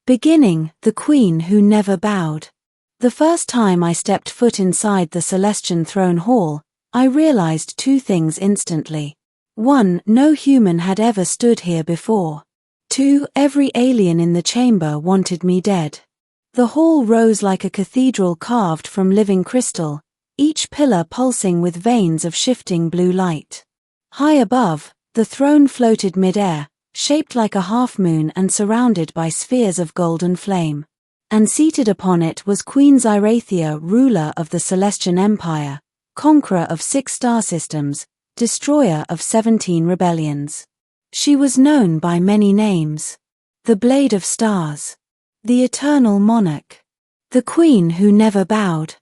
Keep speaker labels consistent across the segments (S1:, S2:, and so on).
S1: Beginning, the Queen Who Never Bowed. The first time I stepped foot inside the Celestian throne hall, I realized two things instantly. 1. No human had ever stood here before. 2. Every alien in the chamber wanted me dead. The hall rose like a cathedral carved from living crystal, each pillar pulsing with veins of shifting blue light. High above, the throne floated mid-air, shaped like a half-moon and surrounded by spheres of golden flame. And seated upon it was Queen Zirathia, ruler of the Celestian Empire, conqueror of 6 star systems, destroyer of 17 rebellions. She was known by many names. The Blade of Stars. The Eternal Monarch. The Queen Who Never Bowed.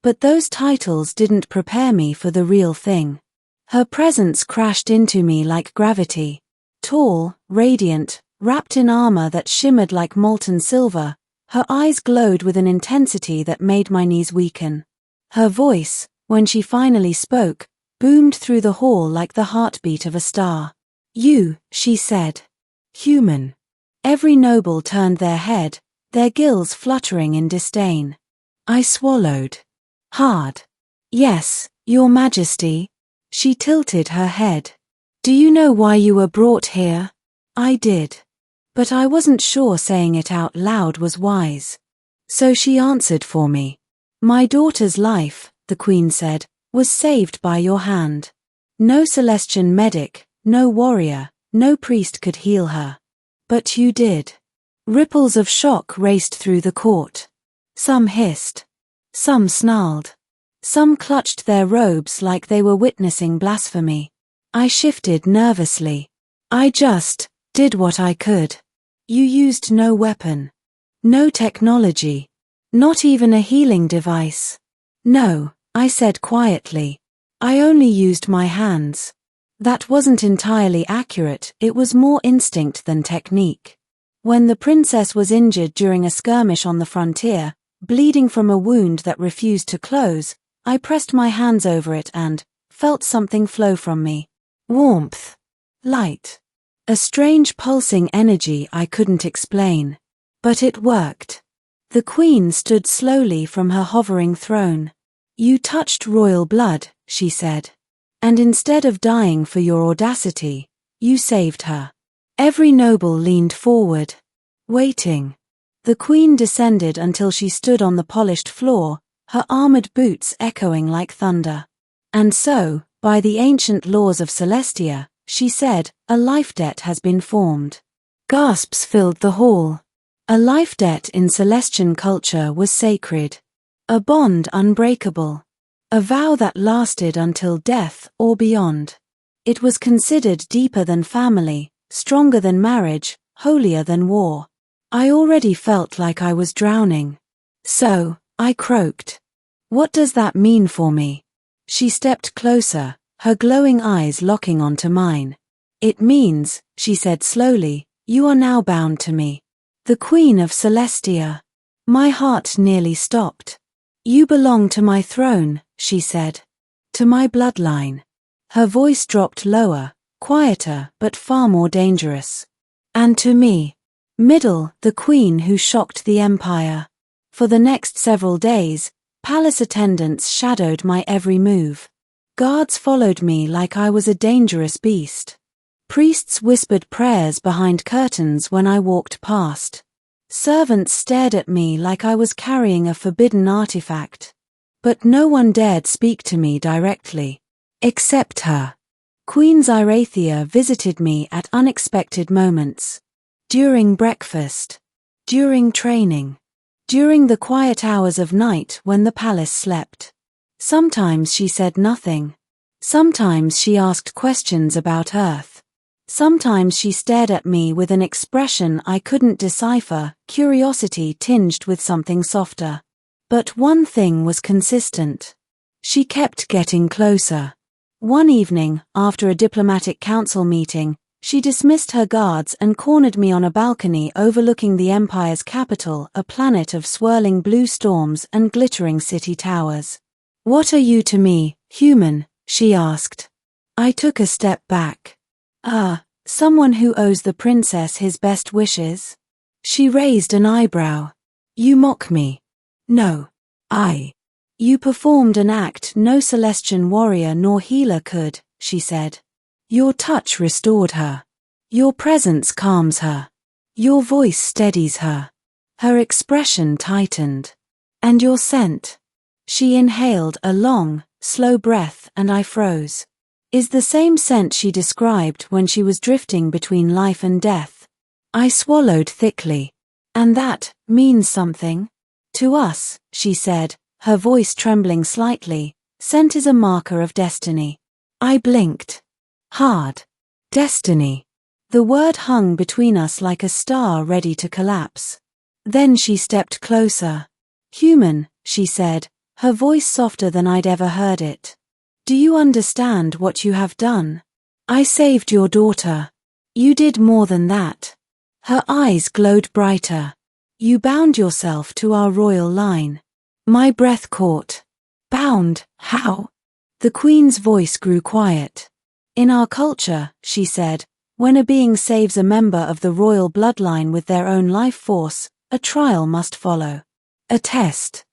S1: But those titles didn't prepare me for the real thing. Her presence crashed into me like gravity. Tall, radiant, wrapped in armor that shimmered like molten silver, her eyes glowed with an intensity that made my knees weaken. Her voice, when she finally spoke, boomed through the hall like the heartbeat of a star. "You," she said. "Human." Every noble turned their head, their gills fluttering in disdain. I swallowed. Hard. "Yes, Your Majesty." She tilted her head. "Do you know why you were brought here?" I did. But I wasn't sure saying it out loud was wise. So she answered for me. "My daughter's life," the Queen said, "was saved by your hand. No Celestian medic, no warrior, no priest could heal her. But you did." Ripples of shock raced through the court. Some hissed. Some snarled. Some clutched their robes like they were witnessing blasphemy. I shifted nervously. "I just did what I could." "You used no weapon. No technology. Not even a healing device." "No," I said quietly. "I only used my hands." That wasn't entirely accurate, it was more instinct than technique. When the princess was injured during a skirmish on the frontier, bleeding from a wound that refused to close, I pressed my hands over it and felt something flow from me. Warmth. Light. A strange pulsing energy I couldn't explain. But it worked. The Queen stood slowly from her hovering throne. "You touched royal blood," she said. "And instead of dying for your audacity, you saved her." Every noble leaned forward, waiting. The Queen descended until she stood on the polished floor, her armored boots echoing like thunder. "And so, by the ancient laws of Celestia," she said, "a life debt has been formed." Gasps filled the hall. A life debt in Celestian culture was sacred. A bond unbreakable. A vow that lasted until death or beyond. It was considered deeper than family, stronger than marriage, holier than war. I already felt like I was drowning. "So," I croaked. "What does that mean for me?" She stepped closer, her glowing eyes locking onto mine. "It means," she said slowly, "you are now bound to me. The Queen of Celestia." My heart nearly stopped. "You belong to my throne," she said. "To my bloodline." Her voice dropped lower, quieter but far more dangerous. "And to me. Middle, the Queen who shocked the Empire." For the next several days, palace attendants shadowed my every move. Guards followed me like I was a dangerous beast. Priests whispered prayers behind curtains when I walked past. Servants stared at me like I was carrying a forbidden artifact. But no one dared speak to me directly. Except her. Queen Zirathia visited me at unexpected moments. During breakfast. During training. During the quiet hours of night when the palace slept. Sometimes she said nothing. Sometimes she asked questions about Earth. Sometimes she stared at me with an expression I couldn't decipher, curiosity tinged with something softer. But one thing was consistent. She kept getting closer. One evening, after a diplomatic council meeting, she dismissed her guards and cornered me on a balcony overlooking the Empire's capital, a planet of swirling blue storms and glittering city towers. "What are you to me, human?" she asked. I took a step back. Someone who owes the princess his best wishes? She raised an eyebrow. You mock me. No. You performed an act no Celestian warrior nor healer could, she said. Your touch restored her. Your presence calms her. Your voice steadies her. Her expression tightened. And your scent. She inhaled a long, slow breath and I froze. Is the same scent she described when she was drifting between life and death. I swallowed thickly. And that means something? To us, she said, her voice trembling slightly, scent is a marker of destiny. I blinked. Hard. Destiny. The word hung between us like a star ready to collapse. Then she stepped closer. Human, she said, her voice softer than I'd ever heard it. Do you understand what you have done? I saved your daughter. You did more than that. Her eyes glowed brighter. You bound yourself to our royal line. My breath caught. Bound, how? The Queen's voice grew quiet. In our culture, she said, when a being saves a member of the royal bloodline with their own life force, a trial must follow. A test.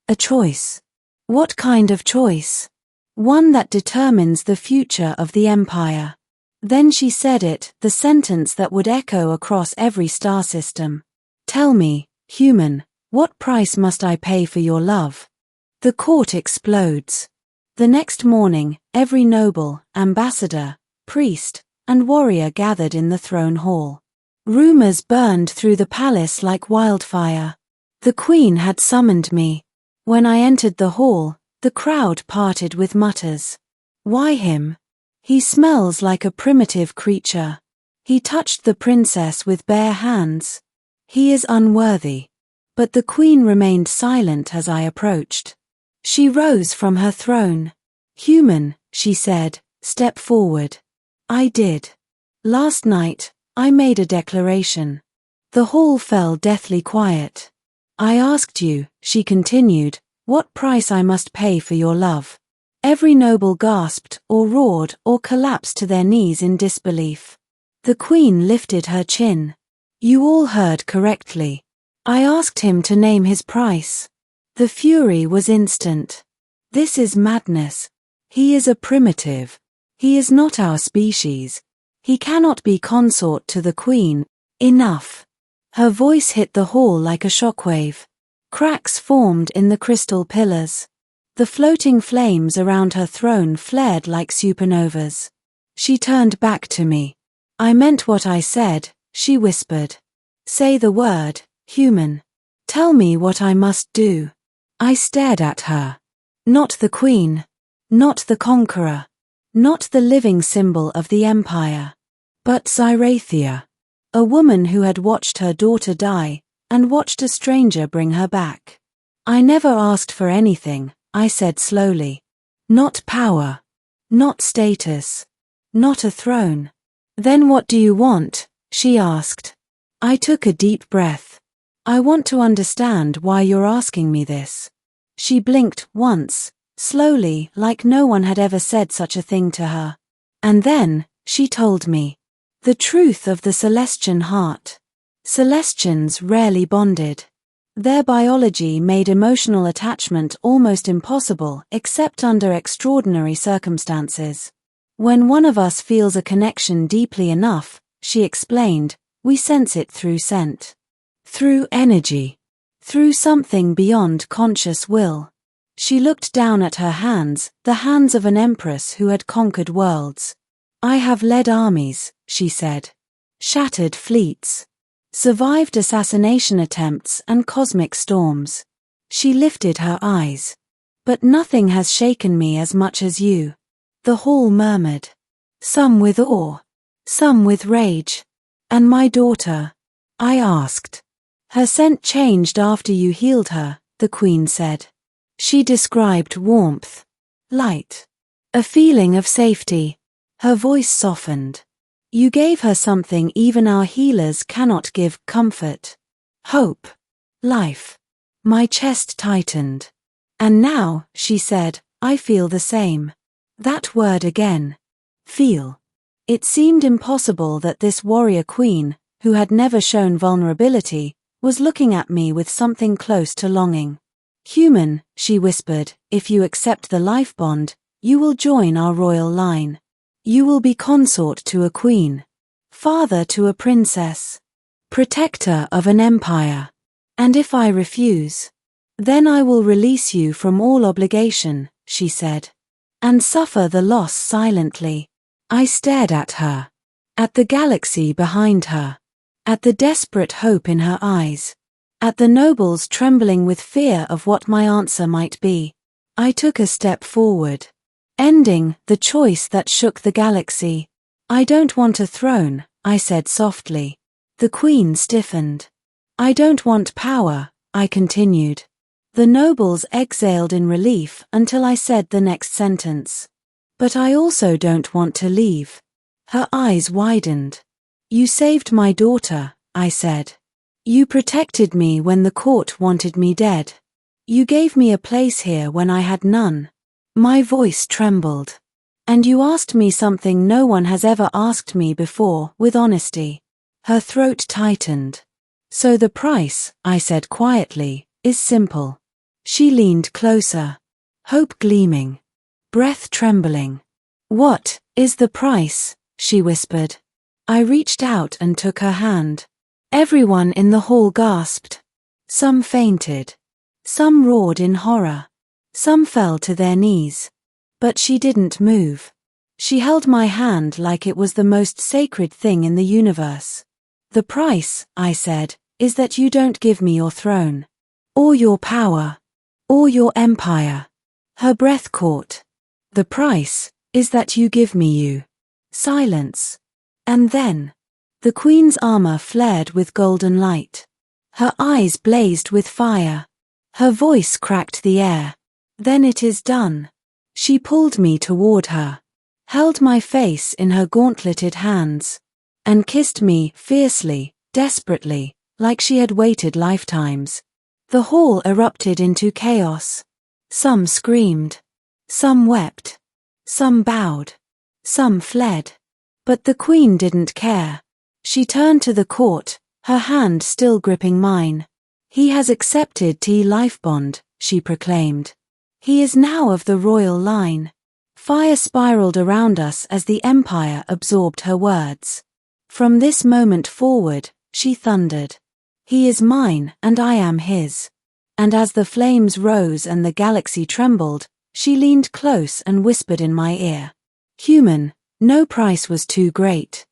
S1: A choice. What kind of choice? One that determines the future of the empire. Then she said it, the sentence that would echo across every star system. Tell me, human, what price must I pay for your love? The court explodes. The next morning, every noble, ambassador, priest, and warrior gathered in the throne hall. Rumors burned through the palace like wildfire. The Queen had summoned me. When I entered the hall, the crowd parted with mutters. Why him? He smells like a primitive creature. He touched the princess with bare hands. He is unworthy. But the Queen remained silent as I approached. She rose from her throne. Human, she said, step forward. I did. Last night, I made a declaration. The hall fell deathly quiet. I asked you, she continued, what price I must pay for your love. Every noble gasped, or roared, or collapsed to their knees in disbelief. The Queen lifted her chin. You all heard correctly. I asked him to name his price. The fury was instant. This is madness. He is a primitive. He is not our species. He cannot be consort to the Queen. Enough. Her voice hit the hall like a shockwave. Cracks formed in the crystal pillars. The floating flames around her throne flared like supernovas. She turned back to me. I meant what I said, she whispered. Say the word, human. Tell me what I must do. I stared at her. Not the Queen. Not the conqueror. Not the living symbol of the empire. But Cyrathia. A woman who had watched her daughter die, and watched a stranger bring her back. I never asked for anything, I said slowly. Not power. Not status. Not a throne. Then what do you want? She asked. I took a deep breath. I want to understand why you're asking me this. She blinked once, slowly, like no one had ever said such a thing to her. And then, she told me. The truth of the Celestian heart. Celestians rarely bonded. Their biology made emotional attachment almost impossible except under extraordinary circumstances. When one of us feels a connection deeply enough, she explained, we sense it through scent. Through energy. Through something beyond conscious will. She looked down at her hands, the hands of an empress who had conquered worlds. I have led armies, she said. Shattered fleets. Survived assassination attempts and cosmic storms. She lifted her eyes. But nothing has shaken me as much as you. The hall murmured. Some with awe. Some with rage. And my daughter? I asked. Her scent changed after you healed her, the Queen said. She described warmth. Light. A feeling of safety. Her voice softened. You gave her something even our healers cannot give, comfort. Hope. Life. My chest tightened. And now, she said, I feel the same. That word again. Feel. It seemed impossible that this warrior queen, who had never shown vulnerability, was looking at me with something close to longing. "Human," she whispered, "if you accept the life bond, you will join our royal line. You will be consort to a queen, father to a princess, protector of an empire. And if I refuse, then I will release you from all obligation," she said, "and suffer the loss silently." I stared at her, at the galaxy behind her, at the desperate hope in her eyes, at the nobles trembling with fear of what my answer might be. I took a step forward, ending the choice that shook the galaxy. "I don't want a throne," I said softly. The queen stiffened. "I don't want power," I continued. The nobles exhaled in relief until I said the next sentence. "But I also don't want to leave." Her eyes widened. "You saved my daughter," I said. "You protected me when the court wanted me dead. You gave me a place here when I had none." My voice trembled. "And you asked me something no one has ever asked me before, with honesty." Her throat tightened. "So the price," I said quietly, "is simple." She leaned closer, hope gleaming, breath trembling. "What is the price?" she whispered. I reached out and took her hand. Everyone in the hall gasped. Some fainted. Some roared in horror. Some fell to their knees. But she didn't move. She held my hand like it was the most sacred thing in the universe. "The price," I said, "is that you don't give me your throne, or your power, or your empire." Her breath caught. "The price is that you give me you." Silence. And then, the queen's armor flared with golden light. Her eyes blazed with fire. Her voice cracked the air. "Then it is done." She pulled me toward her, held my face in her gauntleted hands, and kissed me fiercely, desperately, like she had waited lifetimes. The hall erupted into chaos. Some screamed. Some wept. Some bowed. Some fled. But the queen didn't care. She turned to the court, her hand still gripping mine. "He has accepted T life bond," she proclaimed. "He is now of the royal line." Fire spiraled around us as the empire absorbed her words. "From this moment forward," she thundered, "he is mine and I am his." And as the flames rose and the galaxy trembled, she leaned close and whispered in my ear, "Human, no price was too great.